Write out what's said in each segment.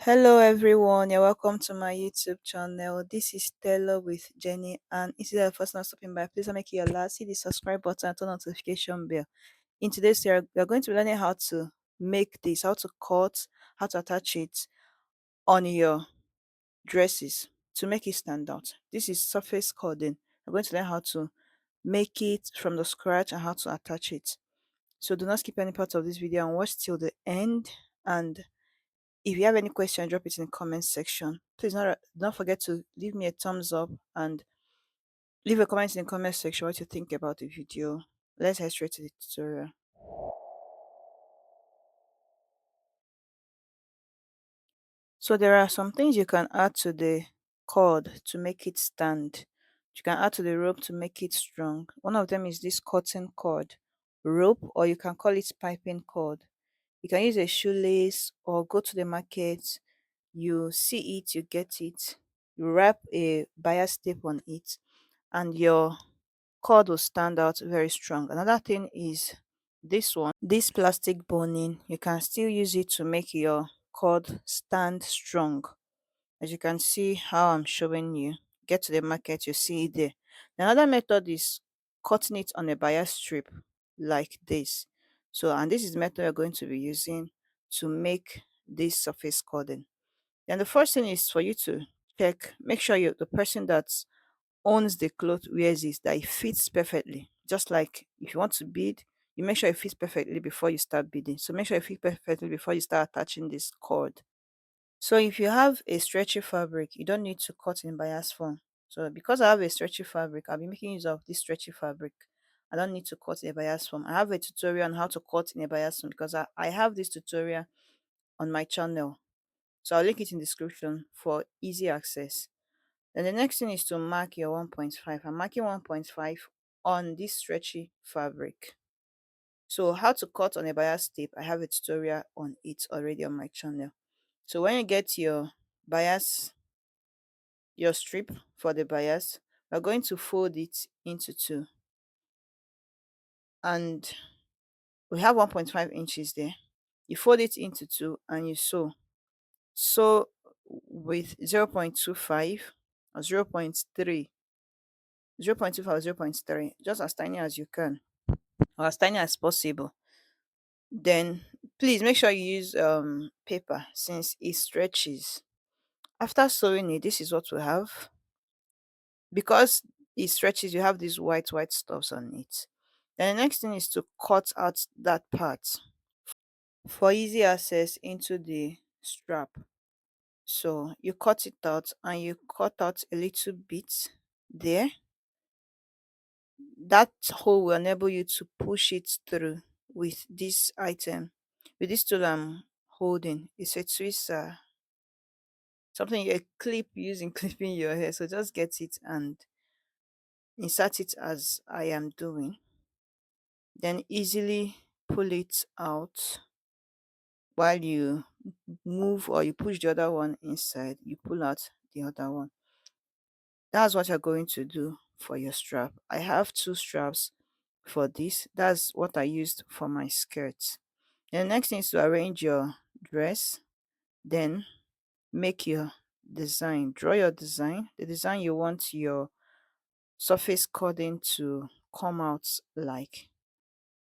Hello everyone, you're welcome to my YouTube channel. This is Taylor with Jenny, and if you're the first time stopping by, please make it your last. Hit the subscribe button and turn on notification bell. In today's video, we are going to be learning how to make this, how to cut, how to attach it on your dresses to make it stand out. This is surface cording. We're going to learn how to make it from the scratch and how to attach it. So do not skip any part of this video and watch till the end. And if you have any question, drop it in the comment section. Please don't forget to leave me a thumbs up and leave a comment in the comment section what you think about the video. Let's head straight to the tutorial. So there are some things you can add to the cord to make it stand. You can add to the rope to make it strong. One of them is this cotton cord rope, or you can call it piping cord. You can use a shoelace or go to the market. You see it, you get it, you wrap a bias tape on it, and your cord will stand out very strong. Another thing is this one, this plastic boning. You can still use it to make your cord stand strong. As you can see how I'm showing you, get to the market, you see it there. Another method is cutting it on a bias strip like this. So, and this is the method we're going to be using to make this surface cording. Then the first thing is for you to check, make sure the person that owns the cloth wears it, that it fits perfectly. Just like if you want to bead, you make sure it fits perfectly before you start beading. So make sure it fits perfectly before you start attaching this cord. So if you have a stretchy fabric, you don't need to cut in bias form. So because I have a stretchy fabric, I'll be making use of this stretchy fabric. I don't need to cut in a bias form. I have a tutorial on how to cut in a bias form because I have this tutorial on my channel. So I'll link it in the description for easy access. Then the next thing is to mark your 1.5. I'm marking 1.5 on this stretchy fabric. So how to cut on a bias tape, I have a tutorial on it already on my channel. So when you get your bias, your strip for the bias, we're going to fold it into two. And we have 1.5 inches there. You fold it into two and you sew. Sew with 0.25 or 0.3, 0.25 or 0.3, just as tiny as you can or as tiny as possible. Then please make sure you use paper since it stretches. After sewing it, this is what we have. Because it stretches, you have these white stuffs on it. Then the next thing is to cut out that part for easy access into the strap. So you cut it out and you cut out a little bit there. That hole will enable you to push it through with this item. With this tool I'm holding, it's a twister, something you clip using clipping your hair. So just get it and insert it as I am doing. Then easily pull it out while you move, or you push the other one inside, you pull out the other one. That's what you're going to do for your strap. I have two straps for this. That's what I used for my skirt. And the next thing is to arrange your dress, then make your design. Draw your design, the design you want your surface cording to come out like.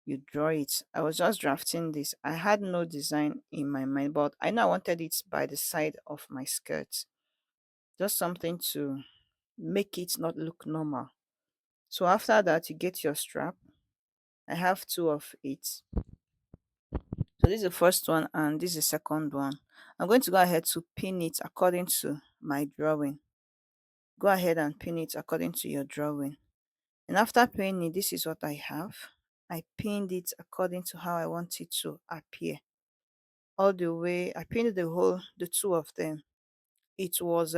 You draw it. I was just drafting this. I had no design in my mind, but I know I wanted it by the side of my skirt. Just something to make it not look normal. So after that, you get your strap. I have two of it. So this is the first one and this is the second one. I'm going to go ahead to pin it according to my drawing. Go ahead and pin it according to your drawing. And after pinning, this is what I have. I pinned it according to how I want it to appear. All the way, I pinned the two of them. It was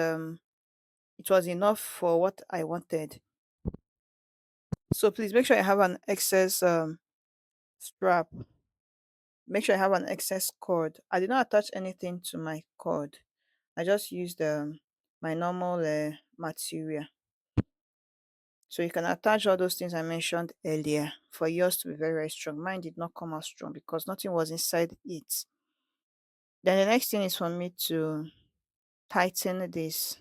enough for what I wanted. So please make sure you have an excess strap. Make sure I have an excess cord. I did not attach anything to my cord. I just used my normal material. So you can attach all those things I mentioned earlier for yours to be very strong. Mine did not come out strong because nothing was inside it. Then the next thing is for me to tighten this.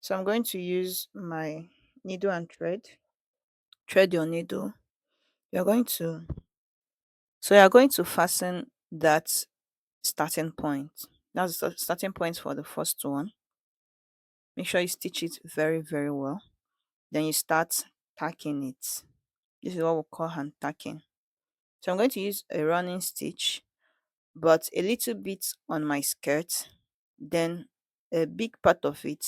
So I'm going to use my needle and thread. Thread your needle. You're going to you're going to fasten that starting point. That's the starting point for the first one. Make sure you stitch it very, very well. Then you start tacking it. This is what we call hand tacking. So I'm going to use a running stitch, but a little bit on my skirt, then a big part of it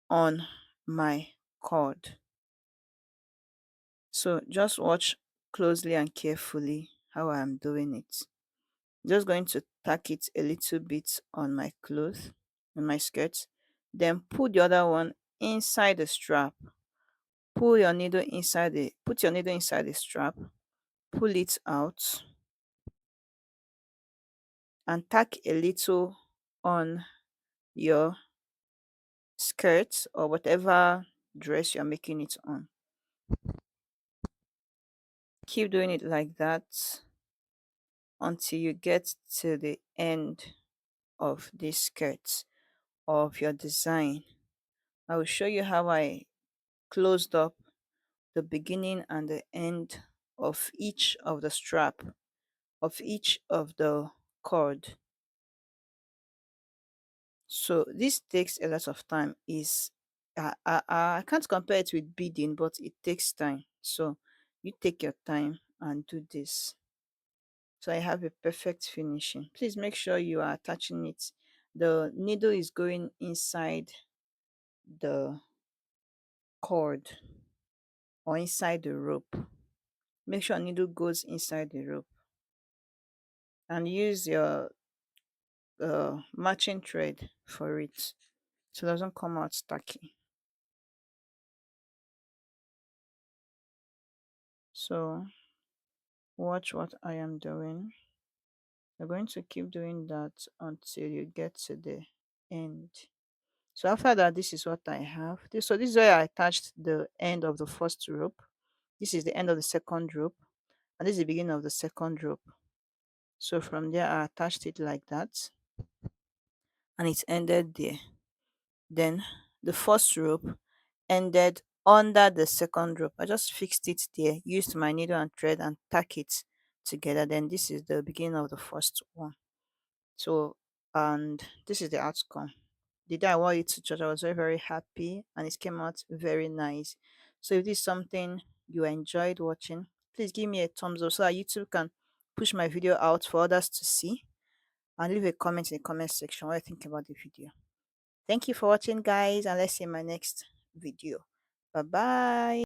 on my cord. So just watch closely and carefully how I'm doing it. Just going to tack it a little bit on my cloth, on my skirt, then put the other one inside the strap. Put your needle inside the strap, pull it out, and tack a little on your skirt or whatever dress you're making it on. Keep doing it like that until you get to the end of this skirt of your design. I will show you how I closed up the beginning and the end of each of the strap of each of the cord. So this takes a lot of time. Is I can't compare it with beading, but it takes time. So you take your time and do this. So I have a perfect finishing. Please make sure you are attaching it. The needle is going inside the cord or inside the rope. Make sure needle goes inside the rope and use your matching thread for it so it doesn't come out tacky. So watch what I am doing. You're going to keep doing that until you get to the end. So after that, this is what I have. This is where I attached the end of the first rope. This is the end of the second rope, and this is the beginning of the second rope. So from there, I attached it like that, and it ended there. Then the first rope ended under the second rope. I just fixed it there, used my needle and thread and tack it together. Then this is the beginning of the first one. So, and this is the outcome. The day I wore it to church, I was very, very happy and it came out very nice. So, if this is something you enjoyed watching, please give me a thumbs up so that YouTube can push my video out for others to see and leave a comment in the comment section what you think about the video. Thank you for watching, guys, and let's see you in my next video. Bye bye.